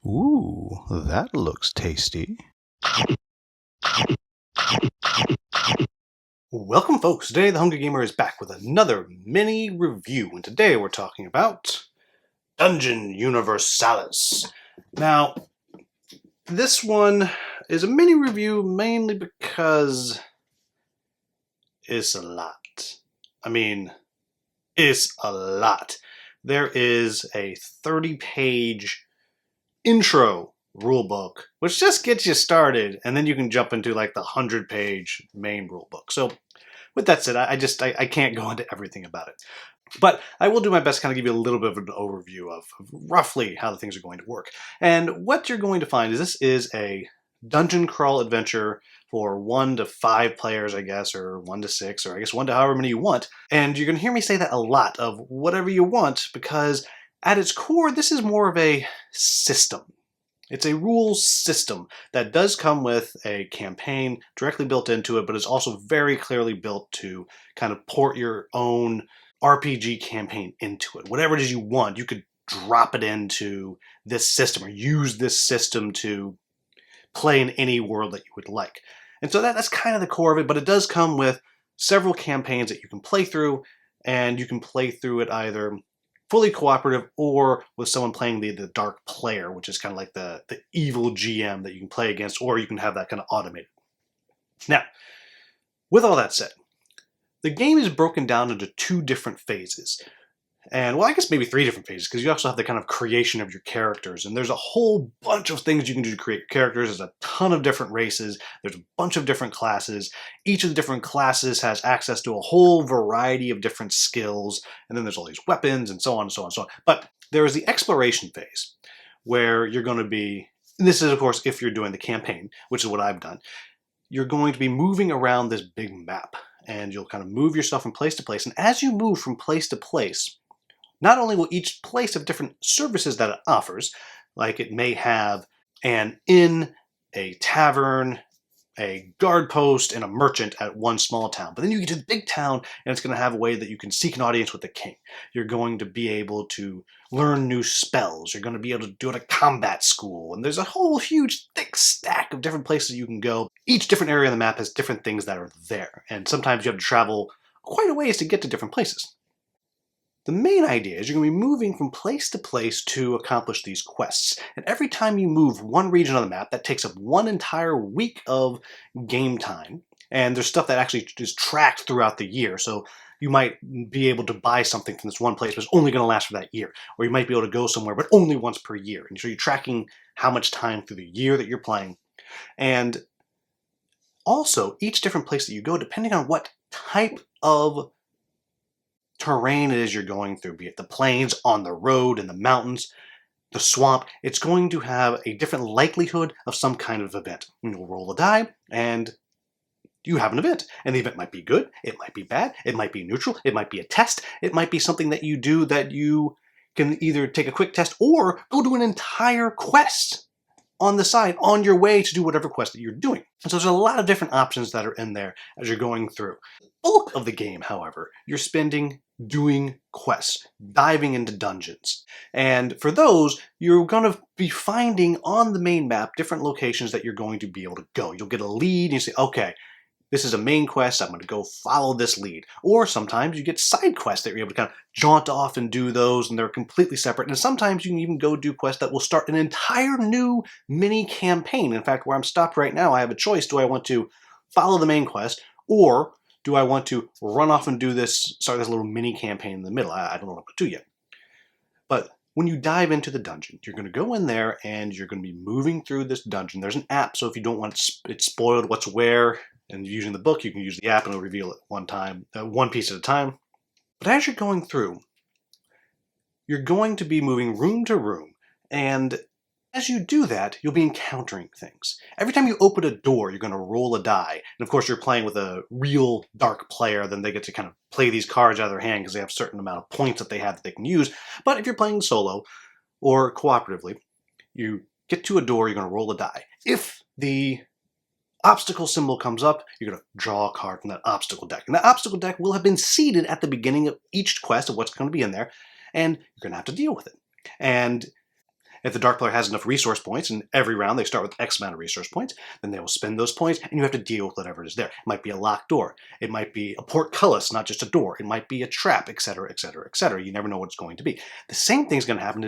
Ooh, that looks tasty. Welcome, folks. Today, the Hungry Gamer is back with another mini review, and today we're talking about Dungeon Universalis. Now, this one is a mini review mainly because it's a lot. It's a lot. There is a 30-page intro rulebook, which just gets you started, and then you can jump into like the 100-page main rulebook. So with that said, I can't go into everything about it. But I will do my best to kind of give you a little bit of an overview of roughly how the things are going to work. And what you're going to find is this is a dungeon crawl adventure for 1 to 5 players, I guess, or 1 to 6, or I guess 1 to however many you want. And you're going to hear me say that a lot, of whatever you want, because at its core, this is more of a system. It's a rules system that does come with a campaign directly built into it, but is also very clearly built to kind of port your own RPG campaign into it. Whatever it is you want, you could drop it into this system or use this system to play in any world that you would like. And so that's kind of the core of it, but it does come with several campaigns that you can play through, and you can play through it either fully cooperative or with someone playing the dark player, which is kind of like the evil GM that you can play against, or you can have that kind of automated. Now, with all that said, the game is broken down into 2 different phases. And, well, I guess maybe 3 different phases, because you also have the kind of creation of your characters. And there's a whole bunch of things you can do to create your characters. There's a ton of different races. There's a bunch of different classes. Each of the different classes has access to a whole variety of different skills. And then there's all these weapons and so on and so on and so on. But there is the exploration phase, where you're going to be, and this is, of course, if you're doing the campaign, which is what I've done, you're going to be moving around this big map. And you'll kind of move yourself from place to place. And as you move from place to place, not only will each place have different services that it offers, like it may have an inn, a tavern, a guard post, and a merchant at one small town. But then you get to the big town, and it's going to have a way that you can seek an audience with the king. You're going to be able to learn new spells. You're going to be able to do it at a combat school. And there's a whole huge, thick stack of different places you can go. Each different area on the map has different things that are there. And sometimes you have to travel quite a ways to get to different places. The main idea is you're going to be moving from place to place to accomplish these quests. And every time you move one region on the map, that takes up 1 entire week of game time. And there's stuff that actually is tracked throughout the year. So you might be able to buy something from this one place, but it's only going to last for that year. Or you might be able to go somewhere, but only once per year. And so you're tracking how much time through the year that you're playing. And also, each different place that you go, depending on what type of terrain it is you're going through, be it the plains, on the road, in the mountains, the swamp, it's going to have a different likelihood of some kind of event. You'll roll a die, and you have an event. And the event might be good, it might be bad, it might be neutral, it might be a test, it might be something that you do that you can either take a quick test or go do an entire quest on the side, on your way to do whatever quest that you're doing. And so there's a lot of different options that are in there as you're going through. The bulk of the game, however, you're spending doing quests, diving into dungeons. And for those, you're going to be finding on the main map different locations that you're going to be able to go. You'll get a lead and you say, okay, this is a main quest, I'm going to go follow this lead. Or sometimes you get side quests that you're able to kind of jaunt off and do those, and they're completely separate. And sometimes you can even go do quests that will start an entire new mini campaign. In fact, where I'm stopped right now, I have a choice. Do I want to follow the main quest, or do I want to run off and do this, start this little mini campaign in the middle? I don't know what to do yet. But when you dive into the dungeon, you're going to go in there and you're going to be moving through this dungeon. There's an app, so if you don't want it spoiled what's where, and using the book, you can use the app and it'll reveal it one piece at a time. But as you're going through, you're going to be moving room to room, and as you do that, you'll be encountering things. Every time you open a door, you're going to roll a die. And of course, you're playing with a real dark player, then they get to kind of play these cards out of their hand because they have a certain amount of points that they have that they can use. But if you're playing solo or cooperatively, you get to a door, you're going to roll a die. If the obstacle symbol comes up, you're going to draw a card from that obstacle deck. And that obstacle deck will have been seeded at the beginning of each quest of what's going to be in there, and you're going to have to deal with it. And If the dark player has enough resource points, and every round they start with X amount of resource points, then they will spend those points, and you have to deal with whatever is there. It might be a locked door. It might be a portcullis, not just a door. It might be a trap, etc., etc., etc. You never know what it's going to be. The same thing's going to happen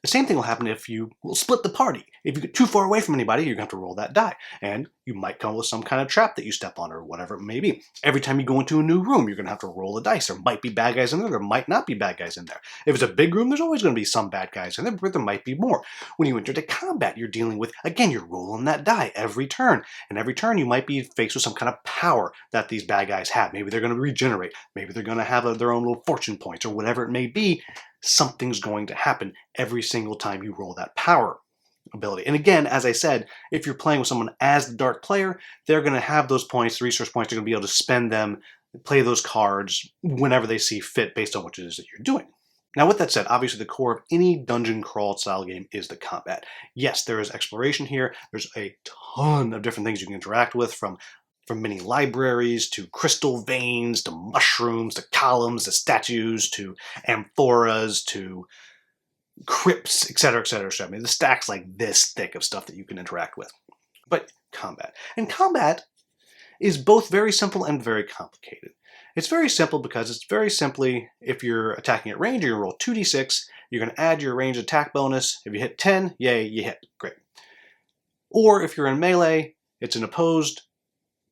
the same thing will happen if you will split the party. If you get too far away from anybody, you're going to have to roll that die. And you might come up with some kind of trap that you step on or whatever it may be. Every time you go into a new room, you're going to have to roll the dice. There might be bad guys in there. There might not be bad guys in there. If it's a big room, there's always going to be some bad guys in there, but there might be more. When you enter into combat, you're dealing with, again, you're rolling that die every turn. And every turn, you might be faced with some kind of power that these bad guys have. Maybe they're going to regenerate. Maybe they're going to have their own little fortune points or whatever it may be. Something's going to happen every single time you roll that power ability. And again, as I said, if you're playing with someone as the dark player, they're going to have those points, the resource points, they're going to be able to spend them, play those cards whenever they see fit based on what it is that you're doing. Now, with that said, obviously the core of any dungeon crawl style game is the combat. Yes, there is exploration here. There's a ton of different things you can interact with, from mini libraries to crystal veins to mushrooms to columns to statues to amphoras to crypts, etc., etc., etc. I mean, the stack's like this thick of stuff that you can interact with. But combat. And combat is both very simple and very complicated. It's very simple because it's very simply, if you're attacking at range, you're going to roll 2d6, you're going to add your range attack bonus. If you hit 10, yay, you hit. Great. Or if you're in melee, it's an opposed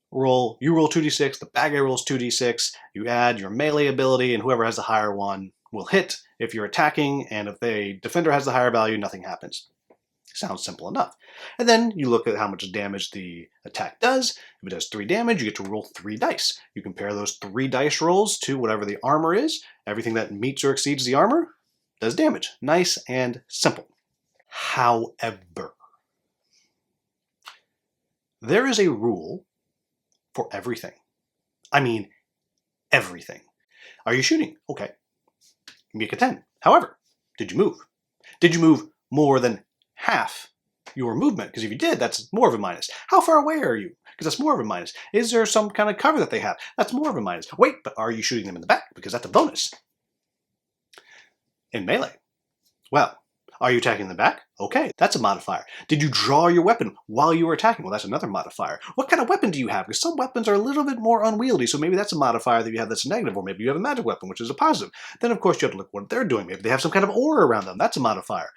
roll. You roll 2d6, the bad guy rolls 2d6, you add your melee ability, and whoever has the higher one will hit if you're attacking, and if the defender has the higher value, nothing happens. Sounds simple enough. And then you look at how much damage the attack does. If it does 3 damage, you get to roll 3 dice. You compare those 3 dice rolls to whatever the armor is. Everything that meets or exceeds the armor does damage. Nice and simple. However, there is a rule for everything. I mean, everything. Are you shooting? Okay. Make a 10. However, did you move? Did you move more than half your movement? Because if you did, that's more of a minus. How far away are you? Because that's more of a minus. Is there some kind of cover that they have? That's more of a minus. Wait, but are you shooting them in the back? Because that's a bonus. In melee. Well, are you attacking in the back? Okay, that's a modifier. Did you draw your weapon while you were attacking? Well, that's another modifier. What kind of weapon do you have? Because some weapons are a little bit more unwieldy, so maybe that's a modifier that you have that's a negative, or maybe you have a magic weapon, which is a positive. Then, of course, you have to look what they're doing. Maybe they have some kind of aura around them. That's a modifier.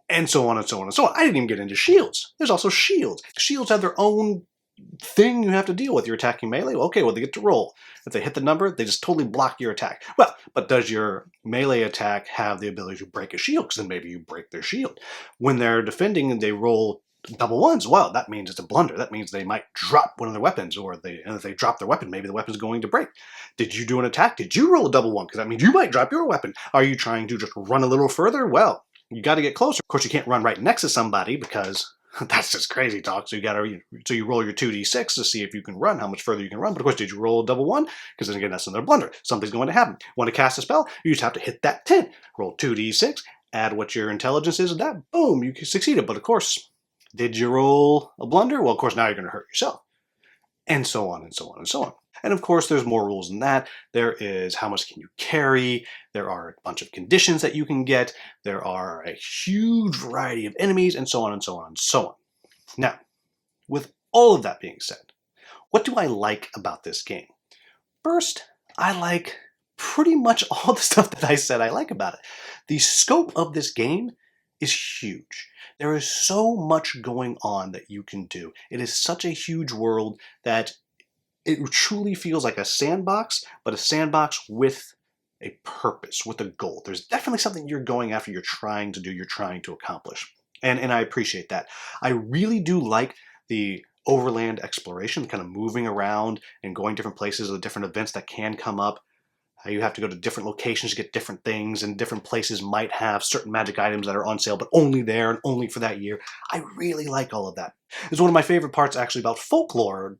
And so on and so on and so on. I didn't even get into shields. There's also shields. Shields have their own thing you have to deal with. You're attacking melee? Okay, well, they get to roll. If they hit the number, they just totally block your attack. Well, but does your melee attack have the ability to break a shield? Because then maybe you break their shield. When they're defending and they roll double ones, well, that means it's a blunder. That means they might drop one of their weapons, and if they drop their weapon, maybe the weapon's going to break. Did you do an attack? Did you roll a double one? Because that means you might drop your weapon. Are you trying to just run a little further? Well, you got to get closer. Of course, you can't run right next to somebody because that's just crazy talk. So you roll your 2d6 to see if you can run, how much further you can run. But of course, did you roll a double one? Because then again, that's another blunder. Something's going to happen. Want to cast a spell? You just have to hit that 10. Roll 2d6, add what your intelligence is, and that, boom, you succeeded. But of course, did you roll a blunder? Well, of course, now you're going to hurt yourself. And so on and so on and so on. And of course, there's more rules than that. There is how much can you carry. There are a bunch of conditions that you can get. There are a huge variety of enemies, and so on and so on and so on. Now, with all of that being said, what do I like about this game? First, I like pretty much all the stuff that I said I like about it. The scope of this game is huge. There is so much going on that you can do. It is such a huge world that it truly feels like a sandbox, but a sandbox with a purpose, with a goal. There's definitely something you're going after, you're trying to do, you're trying to accomplish. And I appreciate that. I really do like the overland exploration, kind of moving around and going different places, the different events that can come up. You have to go to different locations to get different things, and different places might have certain magic items that are on sale, but only there and only for that year. I really like all of that. It's one of my favorite parts actually about folklore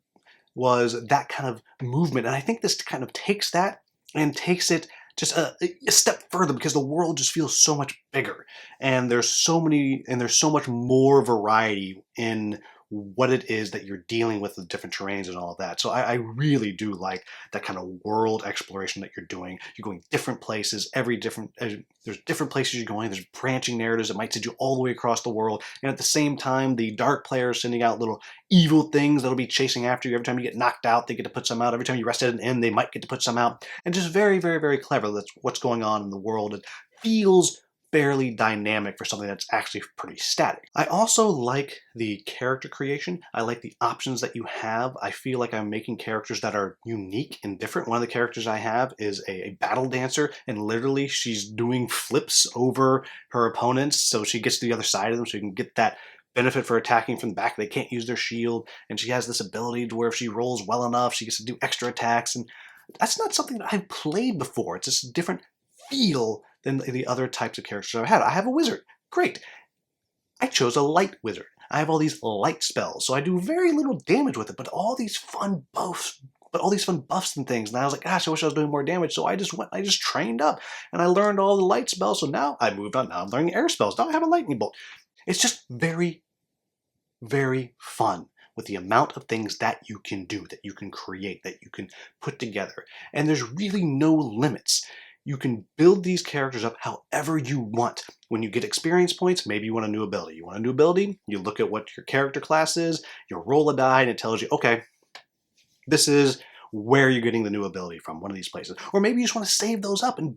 was that kind of movement. And I think this kind of takes that and takes it just a step further, because the world just feels so much bigger. And there's so much more variety in what it is that you're dealing with different terrains and all of that. So I really do like that kind of world exploration that you're doing. You're going different places, there's different places you're going, there's branching narratives that might send you all the way across the world, and at the same time, the dark player is sending out little evil things that'll be chasing after you. Every time you get knocked out, they get to put some out. Every time you rest at an inn, they might get to put some out. And just very, very, very clever. That's what's going on in the world. It feels fairly dynamic for something that's actually pretty static. I also like the character creation. I like the options that you have. I feel like I'm making characters that are unique and different. One of the characters I have is a battle dancer, and literally she's doing flips over her opponents so she gets to the other side of them so you can get that benefit for attacking from the back. They can't use their shield, and she has this ability to where if she rolls well enough, she gets to do extra attacks, and that's not something that I've played before. It's just a different feel than the other types of characters I've had. I have a wizard. Great. I chose a light wizard. I have all these light spells, so I do very little damage with it, but all these fun buffs and things. And I was like, gosh, I wish I was doing more damage. So I just trained up and I learned all the light spells. So now I moved on. Now I'm learning air spells. Now I have a lightning bolt. It's just very, very fun with the amount of things that you can do, that you can create, that you can put together. And there's really no limits. You can build these characters up however you want. When you get experience points, maybe you want a new ability. You want a new ability, you look at what your character class is, you roll a die, and it tells you, okay, this is where you're getting the new ability from, one of these places. Or maybe you just want to save those up and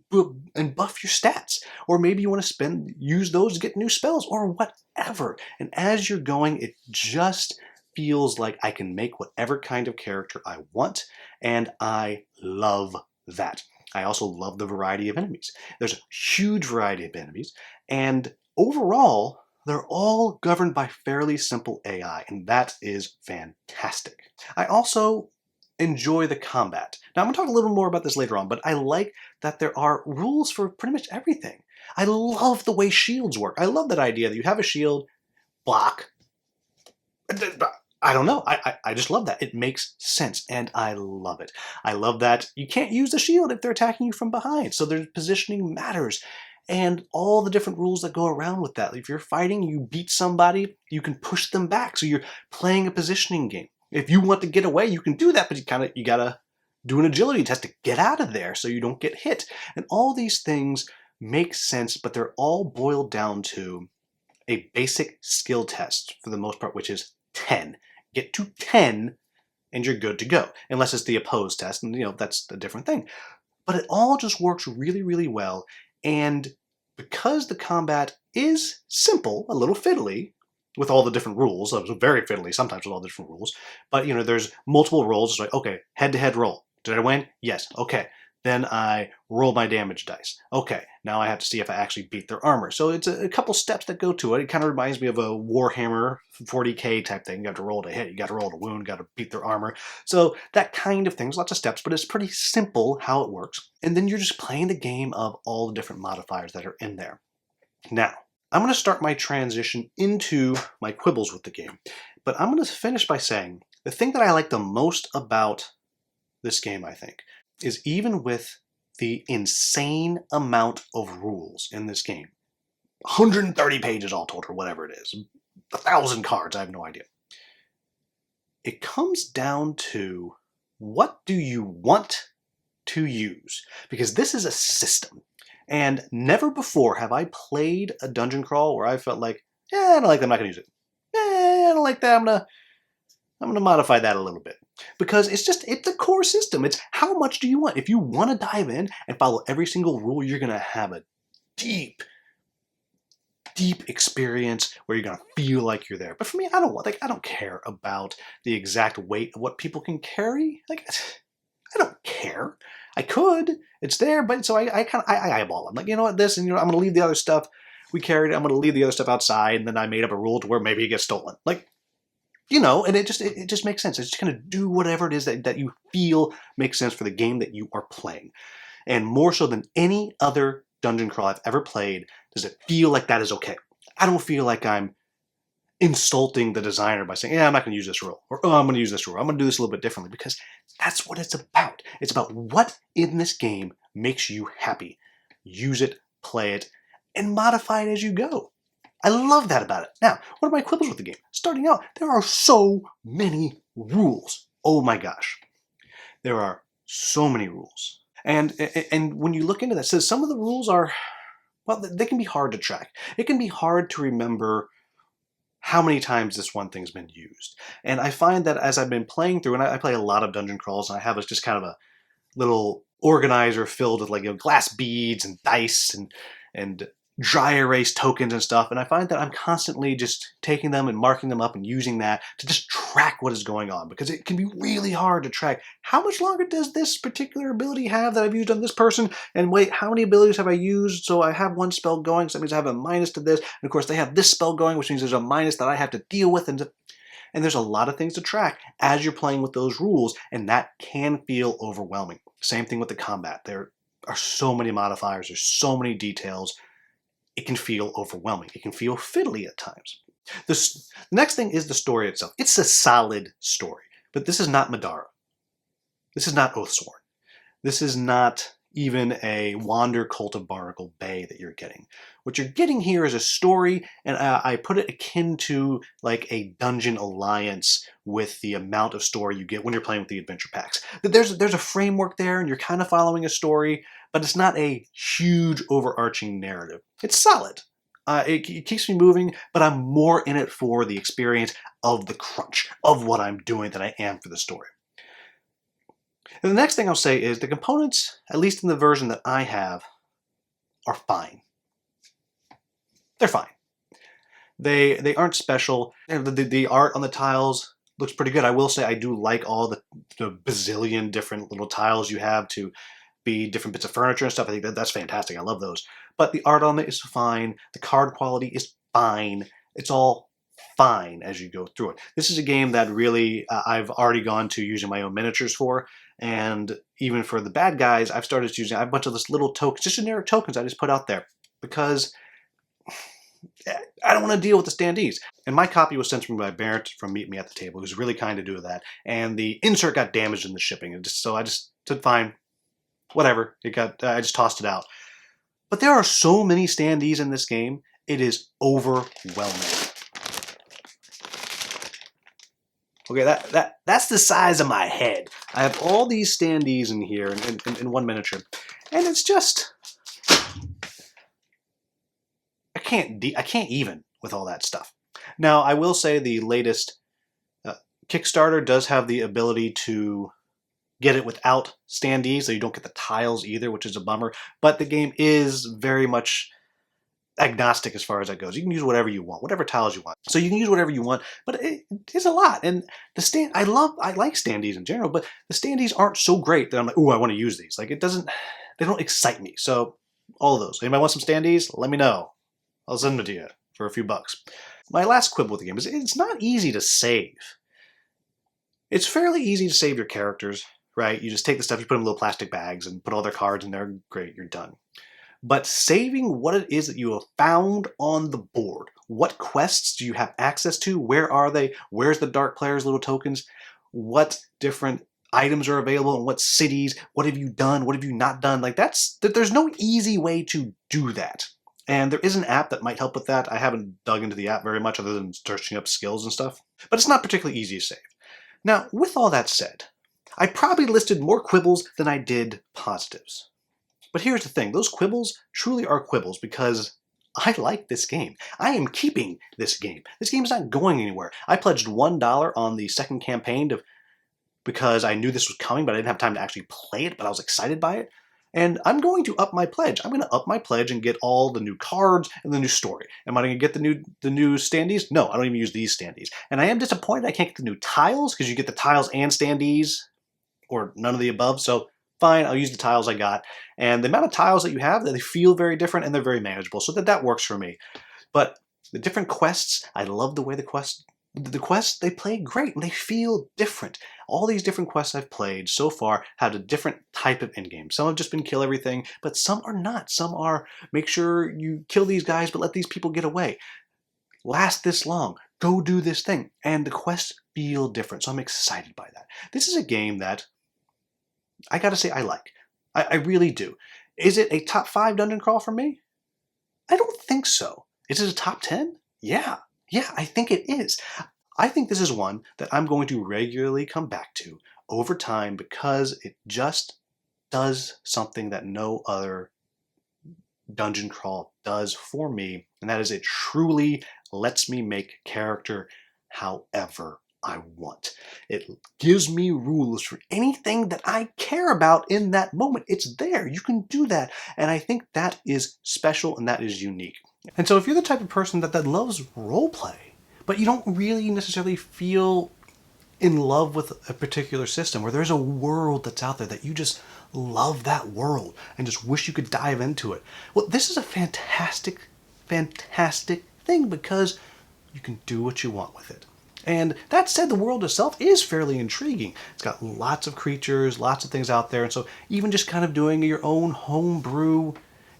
buff your stats. Or maybe you want to use those to get new spells, or whatever. And as you're going, it just feels like I can make whatever kind of character I want, and I love that. I also love the variety of enemies. There's a huge variety of enemies, and overall, they're all governed by fairly simple AI, and that is fantastic. I also enjoy the combat. Now, I'm going to talk a little more about this later on, but I like that there are rules for pretty much everything. I love the way shields work. I love that idea that you have a shield, block, I don't know. I just love that. It makes sense, and I love it. I love that you can't use the shield if they're attacking you from behind, so their positioning matters, and all the different rules that go around with that. If you're fighting, you beat somebody, you can push them back, so you're playing a positioning game. If you want to get away, you can do that, but you gotta do an agility test to get out of there so you don't get hit. And all these things make sense, but they're all boiled down to a basic skill test for the most part, which is 10. Get to 10 and you're good to go. Unless it's the opposed test, and that's a different thing. But it all just works really, really well. And because the combat is simple, a little fiddly, with all the different rules, it was very fiddly sometimes with all the different rules, but there's multiple rolls. It's like, okay, head-to-head roll. Did I win? Yes. Okay. Then I roll my damage dice. Okay, now I have to see if I actually beat their armor. So it's a couple steps that go to it. It kind of reminds me of a Warhammer 40K type thing. You have to roll to hit, you got to roll to wound, got to beat their armor. So that kind of thing, lots of steps, but it's pretty simple how it works. And then you're just playing the game of all the different modifiers that are in there. Now, I'm going to start my transition into my quibbles with the game. But I'm going to finish by saying the thing that I like the most about this game, I think, is even with the insane amount of rules in this game, 130 pages all told, or whatever it is, 1,000 cards, I have no idea. It comes down to, what do you want to use? Because this is a system. And never before have I played a dungeon crawl where I felt like, I don't like that, I'm not going to use it. I don't like that, I'm going to modify that a little bit. Because it's a core system. It's how much do you want? If you want to dive in and follow every single rule, you're going to have a deep, deep experience where you're going to feel like you're there. But for me, I don't care about the exact weight of what people can carry. I don't care. I could. It's there, but so I eyeball. I'm like, you know what, this, and I'm going to leave the other stuff we carried. I'm going to leave the other stuff outside, and then I made up a rule to where maybe it gets stolen. And it just makes sense. It's just going to do whatever it is that you feel makes sense for the game that you are playing. And more so than any other dungeon crawl I've ever played, does it feel like that is okay. I don't feel like I'm insulting the designer by saying, I'm not going to use this rule, or I'm going to use this rule. I'm going to do this a little bit differently, because that's what it's about. It's about what in this game makes you happy. Use it, play it, and modify it as you go. I love that about it. Now, what are my quibbles with the game? Starting out, there are so many rules. Oh my gosh. There are so many rules. And when you look into that, so some of the rules are, well, they can be hard to track. It can be hard to remember how many times this one thing's been used. And I find that as I've been playing through, and I play a lot of dungeon crawls, and I have just kind of a little organizer filled with, like, glass beads and dice and dry erase tokens and stuff, and I find that I'm constantly just taking them and marking them up and using that to just track what is going on, because it can be really hard to track how much longer does this particular ability have that I've used on this person, and wait, how many abilities have I used? So I have one spell going, so that means I have a minus to this, and of course they have this spell going, which means there's a minus that I have to deal with, and there's a lot of things to track as you're playing with those rules, and that can feel overwhelming. Same thing with the combat. There are so many modifiers, there's so many details, it can feel overwhelming. It can feel fiddly at times. The next thing is the story itself. It's a solid story, but this is not Madara. This is not Oathsworn. This is not even a Wander Cult of Barnacle Bay that you're getting. What you're getting here is a story, and I put it akin to like a Dungeon Alliance with the amount of story you get when you're playing with the adventure packs. There's a framework there, and you're kind of following a story, but it's not a huge overarching narrative. It's solid. It keeps me moving, but I'm more in it for the experience of the crunch, of what I'm doing, than I am for the story. And the next thing I'll say is the components, at least in the version that I have, are fine. They're fine. They aren't special. The art on the tiles looks pretty good. I will say I do like all the bazillion different little tiles you have to be different bits of furniture and stuff. I think that's fantastic. I love those. But the art on it is fine. The card quality is fine. It's all fine as you go through it. This is a game that really I've already gone to using my own miniatures for, and even for the bad guys, I've started using a bunch of this little tokens, just generic tokens I just put out there, because I don't want to deal with the standees. And my copy was sent to me by Barrett from Meet Me at the Table, who's really kind to do that, and the insert got damaged in the shipping, and so I just said, fine, whatever, I just tossed it out. But there are so many standees in this game, it is overwhelming. Okay, that's the size of my head. I have all these standees in here in one miniature, and it's just, I can't even with all that stuff. Now, I will say the latest Kickstarter does have the ability to get it without standees, so you don't get the tiles either, which is a bummer. But the game is very much agnostic as far as that goes. You can use whatever you want, whatever tiles you want. So you can use whatever you want, but it's a lot. And I like standees in general, but the standees aren't so great that I'm like, ooh, I want to use these. Like, they don't excite me. So all of those. Anybody want some standees? Let me know. I'll send them to you for a few bucks. My last quibble with the game is it's not easy to save. It's fairly easy to save your characters, right? You just take the stuff, you put them in little plastic bags and put all their cards in there. Great, you're done. But saving what it is that you have found on the board, what quests do you have access to, where are they, where's the Dark Player's little tokens, what different items are available in what cities, what have you done, what have you not done, like there's no easy way to do that. And there is an app that might help with that. I haven't dug into the app very much other than searching up skills and stuff, but it's not particularly easy to save. Now, with all that said, I probably listed more quibbles than I did positives. But here's the thing, those quibbles truly are quibbles because I like this game. I am keeping this game. This game is not going anywhere. I pledged $1 on the second campaign because I knew this was coming, but I didn't have time to actually play it, but I was excited by it. And I'm going to up my pledge. I'm going to up my pledge and get all the new cards and the new story. Am I going to get the new standees? No, I don't even use these standees. And I am disappointed I can't get the new tiles, because you get the tiles and standees, or none of the above. So fine, I'll use the tiles I got. And the amount of tiles that you have, they feel very different and they're very manageable. So that works for me. But the different quests, I love the way the quests, they play great and they feel different. All these different quests I've played so far have a different type of endgame. Some have just been kill everything, but some are not. Some are make sure you kill these guys, but let these people get away. Last this long. Go do this thing. And the quests feel different. So I'm excited by that. This is a game that I gotta say I like. I really do. Is it a top 5 dungeon crawl for me? I don't think so. Is it a top 10? Yeah. Yeah, I think it is. I think this is one that I'm going to regularly come back to over time because it just does something that no other dungeon crawl does for me, and that is it truly lets me make character however I want. It gives me rules for anything that I care about in that moment. It's there. You can do that. And I think that is special and that is unique. And so if you're the type of person that loves role play, but you don't really necessarily feel in love with a particular system, or there's a world that's out there that you just love that world and just wish you could dive into it. Well, this is a fantastic, fantastic thing because you can do what you want with it. And that said, the world itself is fairly intriguing. It's got lots of creatures, lots of things out there, and so even just kind of doing your own homebrew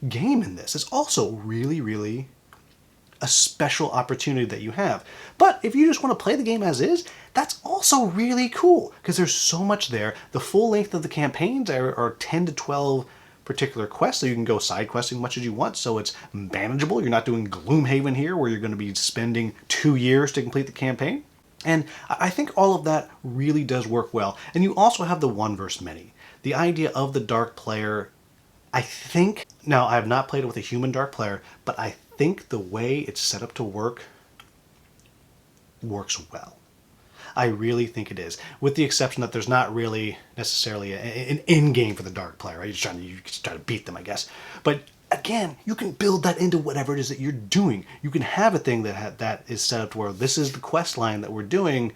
game in this is also really, really a special opportunity that you have. But if you just want to play the game as is, that's also really cool because there's so much there. The full length of the campaigns are 10 to 12 particular quests, so you can go side questing much as you want, so it's manageable. You're not doing Gloomhaven here where you're going to be spending 2 years to complete the campaign. And I think all of that really does work well. And you also have the one versus many. The idea of the dark player, I think, now I have not played it with a human dark player, but I think the way it's set up to works well. I really think it is, with the exception that there's not really necessarily an end game for the dark player, right? You just try to beat them, I guess. But again, you can build that into whatever it is that you're doing. You can have a thing that is set up to where this is the quest line that we're doing.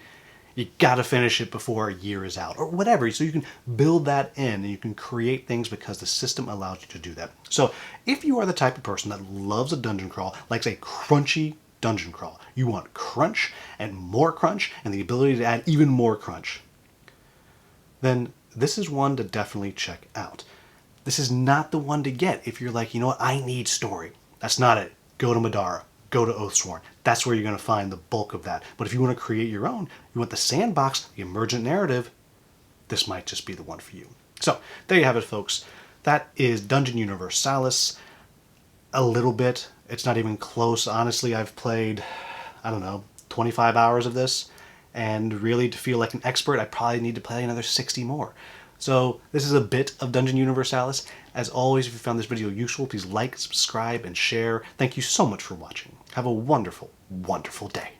You gotta finish it before a year is out, or whatever. So you can build that in, and you can create things because the system allows you to do that. So if you are the type of person that loves a dungeon crawl, likes a crunchy dungeon crawl, you want crunch and the ability to add even more crunch, then this is one to definitely check out. This is not the one to get if you're like, you know what, I need story. That's not it. Go to Madara. Go to Oathsworn. That's where you're going to find the bulk of that. But if you want to create your own, you want the sandbox, the emergent narrative, this might just be the one for you. So there you have it, folks. That is Dungeon Universalis. A little bit. It's not even close. Honestly, I've played, I don't know, 25 hours of this. And really, to feel like an expert, I probably need to play another 60 more. So this is a bit of Dungeon Universalis. As always, if you found this video useful, please like, subscribe, and share. Thank you so much for watching. Have a wonderful, wonderful day.